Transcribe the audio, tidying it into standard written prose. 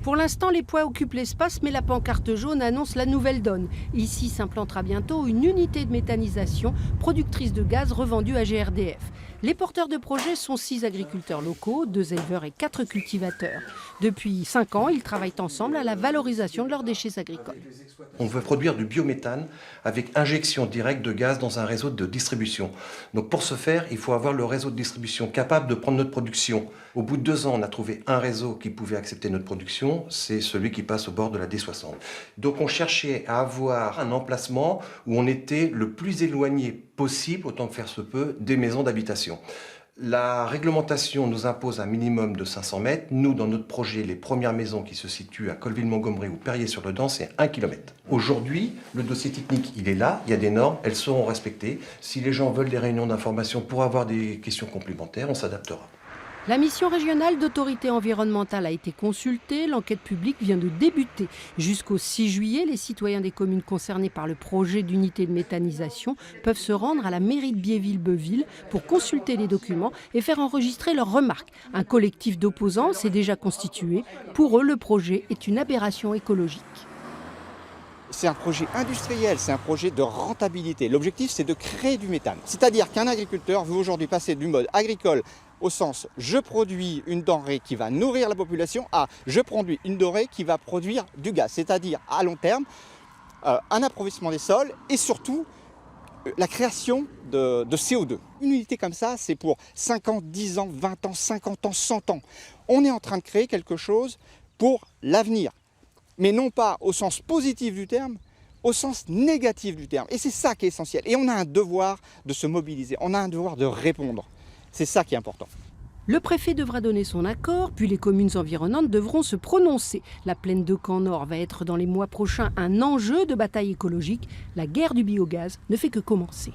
Pour l'instant, les poids occupent l'espace, mais la pancarte jaune annonce la nouvelle donne. Ici s'implantera bientôt une unité de méthanisation productrice de gaz revendue à GRDF. Les porteurs de projet sont 6 agriculteurs locaux, 2 éleveurs et 4 cultivateurs. Depuis 5 ans, ils travaillent ensemble à la valorisation de leurs déchets agricoles. On veut produire du biométhane avec injection directe de gaz dans un réseau de distribution. Donc pour ce faire, il faut avoir le réseau de distribution capable de prendre notre production. Au bout de 2 ans, on a trouvé un réseau qui pouvait accepter notre production, c'est celui qui passe au bord de la D60. Donc on cherchait à avoir un emplacement où on était le plus éloigné possible, autant que faire se peut, des maisons d'habitation. La réglementation nous impose un minimum de 500 mètres. Nous, dans notre projet, les premières maisons qui se situent à Colville-Montgomery ou Perrier-sur-le-Dent, c'est 1 km. Aujourd'hui, le dossier technique, il est là, il y a des normes, elles seront respectées. Si les gens veulent des réunions d'information pour avoir des questions complémentaires, on s'adaptera. La mission régionale d'autorité environnementale a été consultée, l'enquête publique vient de débuter. Jusqu'au 6 juillet, les citoyens des communes concernées par le projet d'unité de méthanisation peuvent se rendre à la mairie de Biéville-Beuville pour consulter les documents et faire enregistrer leurs remarques. Un collectif d'opposants s'est déjà constitué. Pour eux, le projet est une aberration écologique. C'est un projet industriel, c'est un projet de rentabilité. L'objectif, c'est de créer du méthane. C'est-à-dire qu'un agriculteur veut aujourd'hui passer du mode agricole au sens je produis une denrée qui va nourrir la population à je produis une denrée qui va produire du gaz. C'est-à-dire à long terme, un appauvrissement des sols et surtout la création de CO2. Une unité comme ça, c'est pour 5 ans, 10 ans, 20 ans, 50 ans, 100 ans. On est en train de créer quelque chose pour l'avenir. Mais non pas au sens positif du terme, au sens négatif du terme. Et c'est ça qui est essentiel. Et on a un devoir de se mobiliser, on a un devoir de répondre. C'est ça qui est important. Le préfet devra donner son accord, puis les communes environnantes devront se prononcer. La plaine de Camp-Nord va être dans les mois prochains un enjeu de bataille écologique. La guerre du biogaz ne fait que commencer.